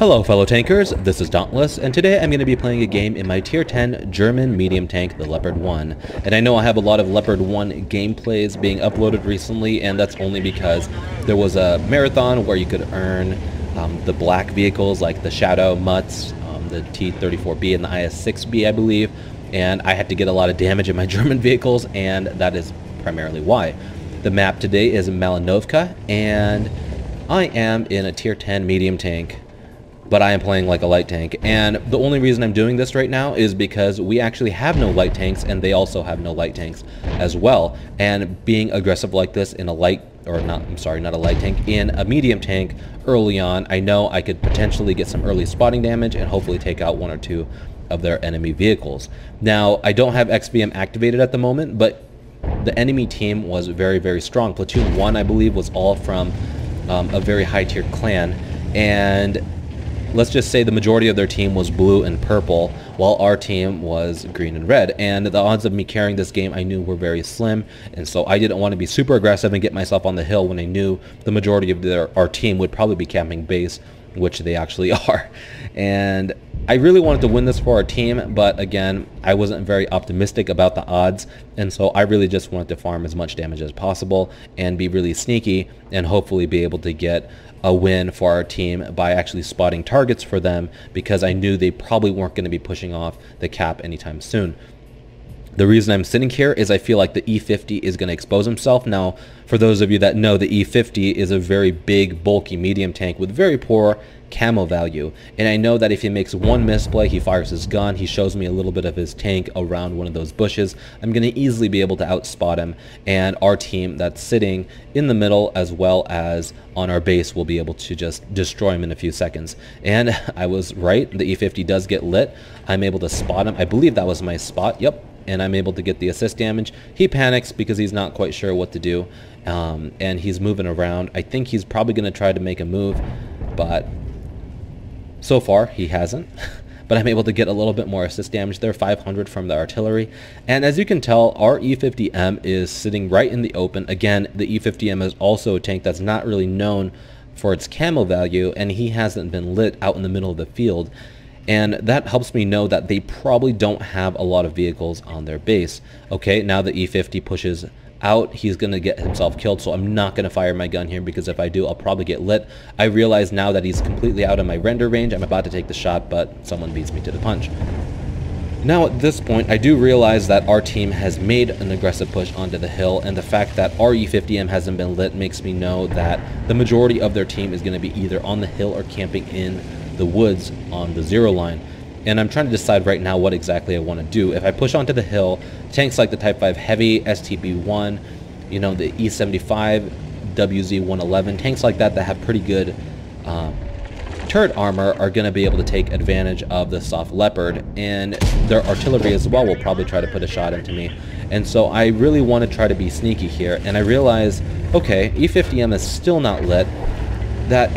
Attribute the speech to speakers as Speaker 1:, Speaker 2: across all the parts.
Speaker 1: Hello fellow tankers, this is Dauntless, and today I'm going to be playing a game in my tier 10 German medium tank, the Leopard 1. And I know I have a lot of Leopard 1 gameplays being uploaded recently, and that's only because there was a marathon where you could earn the black vehicles like the Shadow Mutts, the T-34B and the IS-6B I believe, and I had to get a lot of damage in my German vehicles, and that is primarily why. The map today is Malinovka, and I am in a tier 10 medium tank, but I am playing like a light tank, and the only reason I'm doing this right now is because we actually have no light tanks and they also have no light tanks as well, and being aggressive like this in a light, or not, I'm sorry, not a light tank, in a medium tank early on, I know I could potentially get some early spotting damage and hopefully take out one or two of their enemy vehicles. Now, I don't have XVM activated at the moment, but the enemy team was very, very strong. Platoon 1, I believe, was all from a very high tier clan, and let's just say the majority of their team was blue and purple, while our team was green and red. And the odds of me carrying this game I knew were very slim, and so I didn't want to be super aggressive and get myself on the hill when I knew the majority of our team would probably be camping base, which they actually are. And I really wanted to win this for our team, but again, I wasn't very optimistic about the odds, and so I really just wanted to farm as much damage as possible and be really sneaky and hopefully be able to get a win for our team by actually spotting targets for them, because I knew they probably weren't going to be pushing off the cap anytime soon. The reason I'm sitting here is I feel like the E50 is going to expose himself. Now, for those of you that know, the E50 is a very big, bulky medium tank with very poor camo value, and I know that if he makes one misplay, he fires his gun, he shows me a little bit of his tank around one of those bushes, I'm going to easily be able to outspot him, and our team that's sitting in the middle as well as on our base will be able to just destroy him in a few seconds. And I was right, the E50 does get lit. I'm able to spot him. I believe that was my spot, yep, and I'm able to get the assist damage. He panics because he's not quite sure what to do, and he's moving around. I think he's probably going to try to make a move, but so far he hasn't. But I'm able to get a little bit more assist damage there, 500 from the artillery. And as you can tell, our E50M is sitting right in the open. Again, the E50M is also a tank that's not really known for its camo value, and he hasn't been lit out in the middle of the field. And that helps me know that they probably don't have a lot of vehicles on their base. Okay, now the E50 pushes out, he's going to get himself killed, so I'm not going to fire my gun here, because if I do, I'll probably get lit. I realize now that he's completely out of my render range. I'm about to take the shot, but someone beats me to the punch. Now at this point, I do realize that our team has made an aggressive push onto the hill, and the fact that our E50M hasn't been lit makes me know that the majority of their team is going to be either on the hill or camping in the woods on the zero line. And I'm trying to decide right now what exactly I want to do. If I push onto the hill, tanks like the Type 5 Heavy, STB-1, you know, the E75, WZ-111, tanks like that that have pretty good turret armor are going to be able to take advantage of the soft Leopard, and their artillery as well will probably try to put a shot into me. And so I really want to try to be sneaky here, and I realize, okay, E50M is still not lit. That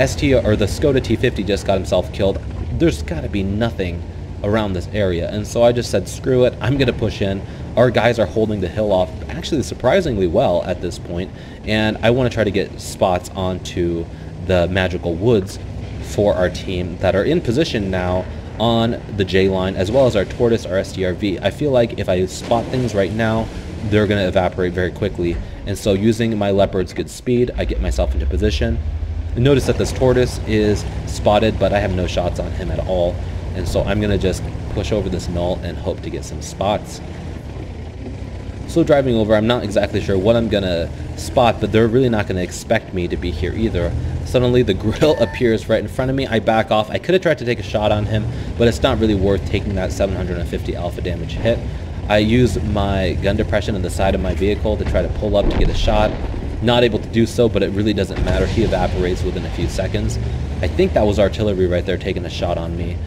Speaker 1: or the Skoda T50 just got himself killed. There's got to be nothing around this area, and so I just said screw it, I'm gonna push in. Our guys are holding the hill off actually surprisingly well at this point, and I want to try to get spots onto the magical woods for our team that are in position now on the J line, as well as our Tortoise, our STRV. I feel like if I spot things right now, they're gonna evaporate very quickly, and so using my Leopard's good speed, I get myself into position. Notice that this Tortoise is spotted, but I have no shots on him at all, and so I'm gonna just push over this knoll and hope to get some spots. So driving over, I'm not exactly sure what I'm gonna spot, but they're really not gonna expect me to be here either. Suddenly the grill appears right in front of me. I back off. I could have tried to take a shot on him, but it's not really worth taking that 750 alpha damage hit. I use my gun depression on the side of my vehicle to try to pull up to get a shot. Not able to do so, but it really doesn't matter. He evaporates within a few seconds. I think that was artillery right there taking a shot on me.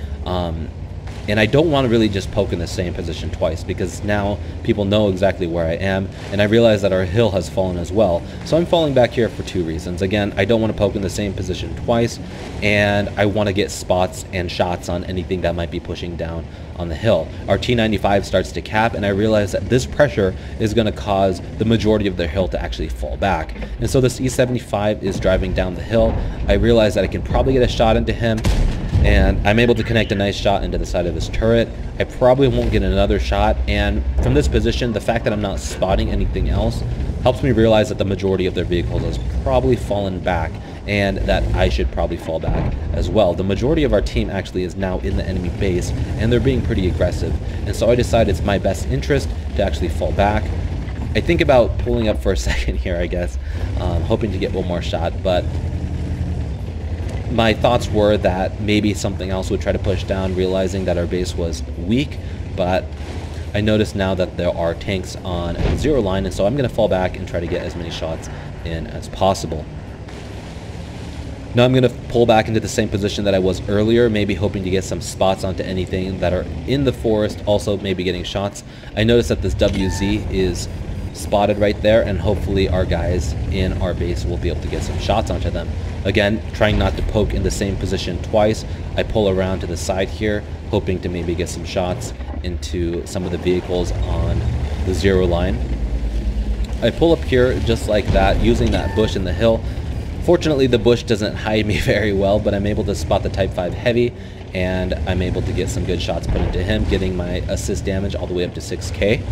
Speaker 1: And I don't want to really just poke in the same position twice, because now people know exactly where I am, and I realize that our hill has fallen as well. So I'm falling back here for two reasons. Again, I don't want to poke in the same position twice, and I want to get spots and shots on anything that might be pushing down on the hill. Our T95 starts to cap, and I realize that this pressure is going to cause the majority of their hill to actually fall back. And so this E75 is driving down the hill. I realize that I can probably get a shot into him, and I'm able to connect a nice shot into the side of his turret. I probably won't get another shot, and from this position, the fact that I'm not spotting anything else helps me realize that the majority of their vehicles has probably fallen back, and that I should probably fall back as well. The majority of our team actually is now in the enemy base, and they're being pretty aggressive, and so I decide it's my best interest to actually fall back. I think about pulling up for a second here, I guess, hoping to get one more shot, but my thoughts were that maybe something else would try to push down, realizing that our base was weak, but I notice now that there are tanks on the 0 line, and so I'm going to fall back and try to get as many shots in as possible. Now I'm going to pull back into the same position that I was earlier, maybe hoping to get some spots onto anything that are in the forest, also maybe getting shots. I notice that this WZ is spotted right there, and hopefully our guys in our base will be able to get some shots onto them. Again, trying not to poke in the same position twice, I pull around to the side here, hoping to maybe get some shots into some of the vehicles on the 0 line. I pull up here just like that, using that bush in the hill. Fortunately, the bush doesn't hide me very well, but I'm able to spot the Type 5 heavy, and I'm able to get some good shots put into him, getting my assist damage all the way up to 6k.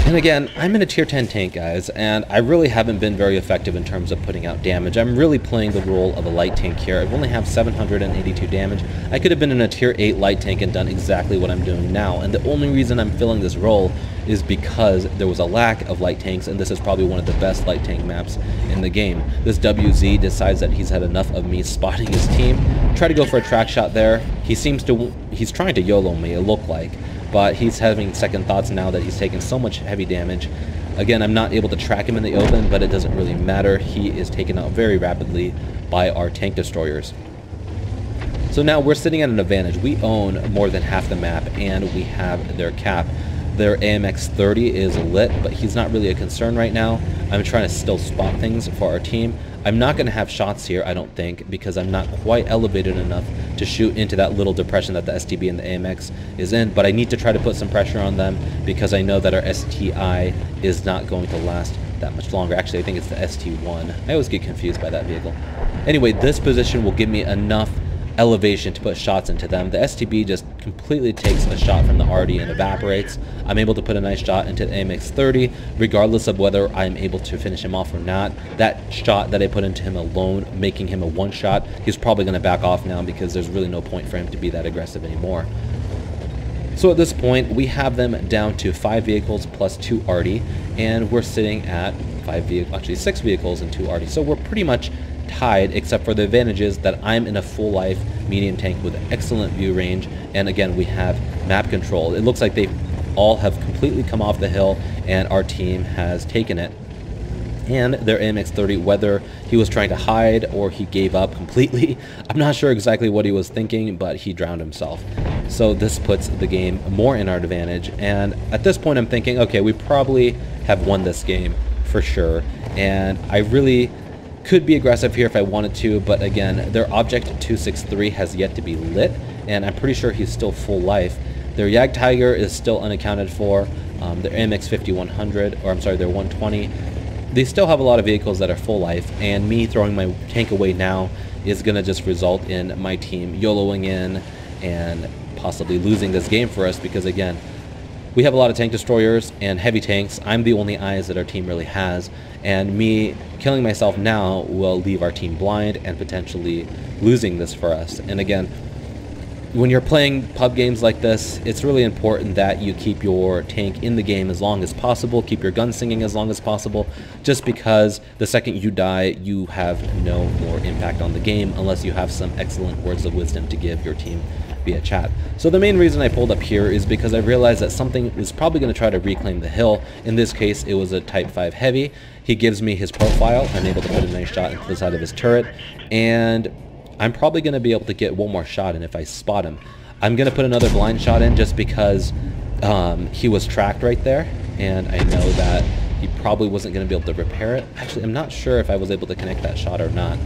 Speaker 1: And again, I'm in a tier 10 tank, guys, and I really haven't been very effective in terms of putting out damage. I'm really playing the role of a light tank here. I only have 782 damage. I could have been in a tier 8 light tank and done exactly what I'm doing now, and the only reason I'm filling this role is because there was a lack of light tanks, and this is probably one of the best light tank maps in the game. This WZ decides that he's had enough of me spotting his team. Try to go for a track shot there. He's trying to YOLO me, it looked like, but he's having second thoughts now that he's taken so much heavy damage. Again, I'm not able to track him in the open, but it doesn't really matter. He is taken out very rapidly by our tank destroyers. So now we're sitting at an advantage. We own more than half the map, and we have their cap. Their AMX 30 is lit, but he's not really a concern right now. I'm trying to still spot things for our team. I'm not going to have shots here, I don't think, because I'm not quite elevated enough to shoot into that little depression that the STB and the AMX is in, but I need to try to put some pressure on them because I know that our STI is not going to last that much longer. Actually, I think it's the ST1. I always get confused by that vehicle. Anyway, this position will give me enough elevation to put shots into them. The STB just completely takes a shot from the RD and evaporates. I'm able to put a nice shot into the AMX 30 regardless of whether I'm able to finish him off or not. That shot that I put into him alone, making him a one shot, he's probably going to back off now because there's really no point for him to be that aggressive anymore. So at this point, we have them down to 5 vehicles plus 2 RD, and we're sitting at 6 vehicles and 2 RD. So we're pretty much tied, except for the advantages that I'm in a full life medium tank with excellent view range, and again we have map control. It looks like they all have completely come off the hill and our team has taken it. And their AMX 30, whether he was trying to hide or he gave up completely, I'm not sure exactly what he was thinking, but he drowned himself. So this puts the game more in our advantage, and at this point I'm thinking, okay, we probably have won this game for sure, and I really could be aggressive here if I wanted to, but again, their Object 263 has yet to be lit, and I'm pretty sure he's still full life. Their Yag Tiger is still unaccounted for. Their AMX 5100, or I'm sorry, their 120. They still have a lot of vehicles that are full life, and me throwing my tank away now is going to just result in my team YOLOing in and possibly losing this game for us because, again, we have a lot of tank destroyers and heavy tanks. I'm the only eyes that our team really has, and me killing myself now will leave our team blind and potentially losing this for us. And again, when you're playing pub games like this, it's really important that you keep your tank in the game as long as possible, keep your gun singing as long as possible, just because the second you die, you have no more impact on the game unless you have some excellent words of wisdom to give your team via chat. So the main reason I pulled up here is because I realized that something was probably going to try to reclaim the hill. In this case, it was a Type 5 heavy. He gives me his profile. I'm able to put a nice shot into the side of his turret, and I'm probably going to be able to get one more shot in if I spot him. I'm going to put another blind shot in just because he was tracked right there, and I know that he probably wasn't going to be able to repair it. Actually, I'm not sure if I was able to connect that shot or not,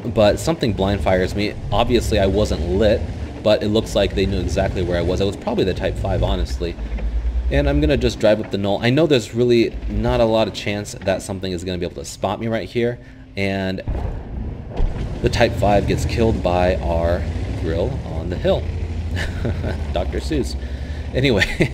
Speaker 1: but something blind fires me. Obviously, I wasn't lit, but it looks like they knew exactly where I was. I was probably the Type 5, honestly. And I'm going to just drive up the knoll. I know there's really not a lot of chance that something is going to be able to spot me right here, and the Type 5 gets killed by our grill on the hill. Dr. Seuss. Anyway,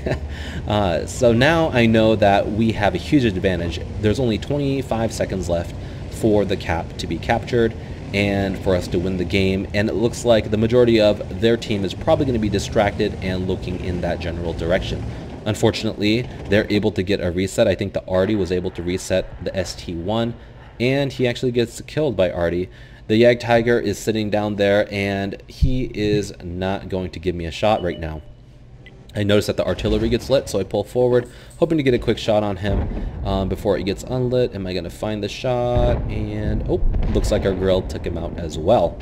Speaker 1: so now I know that we have a huge advantage. There's only 25 seconds left for the cap to be captured and for us to win the game, and it looks like the majority of their team is probably going to be distracted and looking in that general direction. Unfortunately, they're able to get a reset. I think the Artie was able to reset the ST1, and he actually gets killed by Artie. The Yag Tiger is sitting down there, and he is not going to give me a shot right now. I notice that the artillery gets lit, so I pull forward, hoping to get a quick shot on him before it gets unlit. Am I going to find the shot? And, oh, looks like our grill took him out as well.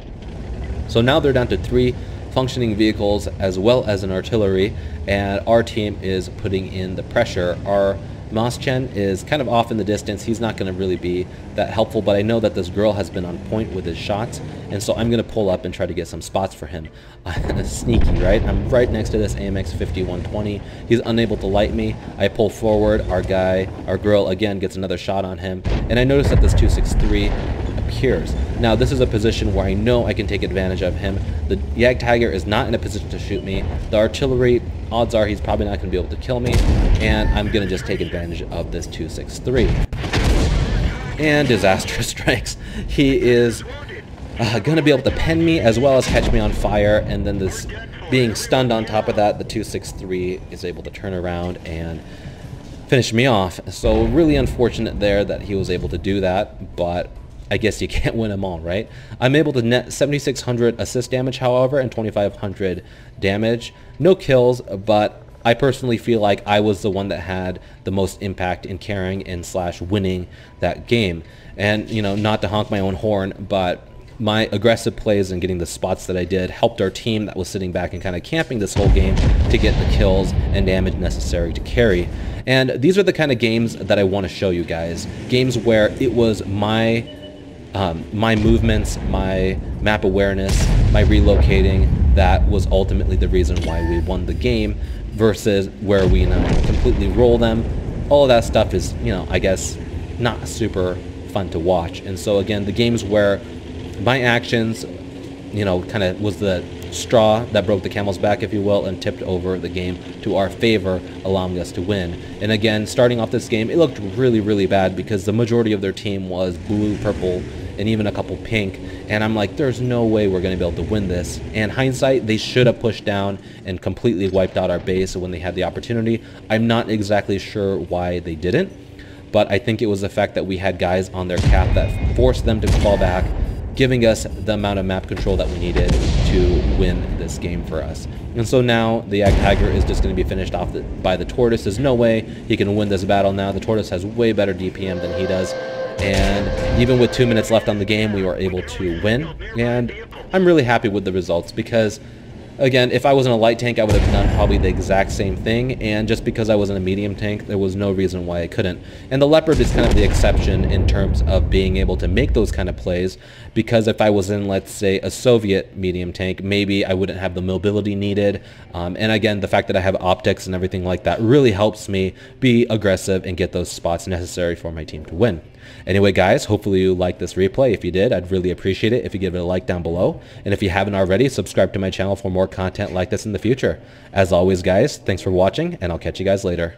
Speaker 1: So now they're down to 3 functioning vehicles as well as an artillery, and our team is putting in the pressure. Our Moschen is kind of off in the distance. He's not going to really be that helpful, but I know that this girl has been on point with his shots, and so I'm going to pull up and try to get some spots for him. Sneaky, right? I'm right next to this AMX 5120. He's unable to light me. I pull forward. Our girl again gets another shot on him, and I notice that this 263 appears. Now this is a position where I know I can take advantage of him. The Yag Tiger is not in a position to shoot me. The artillery, odds are he's probably not going to be able to kill me, and I'm going to just take advantage of this 263. And disaster strikes. He is going to be able to pen me as well as catch me on fire, and then this being stunned on top of that, the 263 is able to turn around and finish me off. So really unfortunate there that he was able to do that, but I guess you can't win them all, right? I'm able to net 7,600 assist damage, however, and 2,500 damage. No kills, but I personally feel like I was the one that had the most impact in carrying and slash winning that game. And, you know, not to honk my own horn, but my aggressive plays and getting the spots that I did helped our team that was sitting back and kind of camping this whole game to get the kills and damage necessary to carry. And these are the kind of games that I want to show you guys. Games where it was my movements, my map awareness, my relocating that was ultimately the reason why we won the game, versus where we completely roll them. All of that stuff is, you know, I guess not super fun to watch. And so again, the games where my actions, you know, kind of was the straw that broke the camel's back, if you will, and tipped over the game to our favor, allowing us to win. And again, starting off this game, it looked really, really bad because the majority of their team was blue, purple, and even a couple pink, and I'm like, there's no way we're going to be able to win this. And hindsight, they should have pushed down and completely wiped out our base when they had the opportunity. I'm not exactly sure why they didn't, but I think it was the fact that we had guys on their cap that forced them to fall back, giving us the amount of map control that we needed to win this game for us. And so now the Yag Tiger is just going to be finished off by the Tortoise. There's no way he can win this battle now. The Tortoise has way better DPM than he does. And even with 2 minutes left on the game, we were able to win. And I'm really happy with the results because, again, if I was in a light tank, I would have done probably the exact same thing. And just because I was in a medium tank, there was no reason why I couldn't. And the Leopard is kind of the exception in terms of being able to make those kind of plays. Because if I was in, let's say, a Soviet medium tank, maybe I wouldn't have the mobility needed. And again, the fact that I have optics and everything like that really helps me be aggressive and get those spots necessary for my team to win. Anyway, guys, hopefully you liked this replay. If you did, I'd really appreciate it if you give it a like down below. And if you haven't already, subscribe to my channel for more content like this in the future. As always, guys, thanks for watching, and I'll catch you guys later.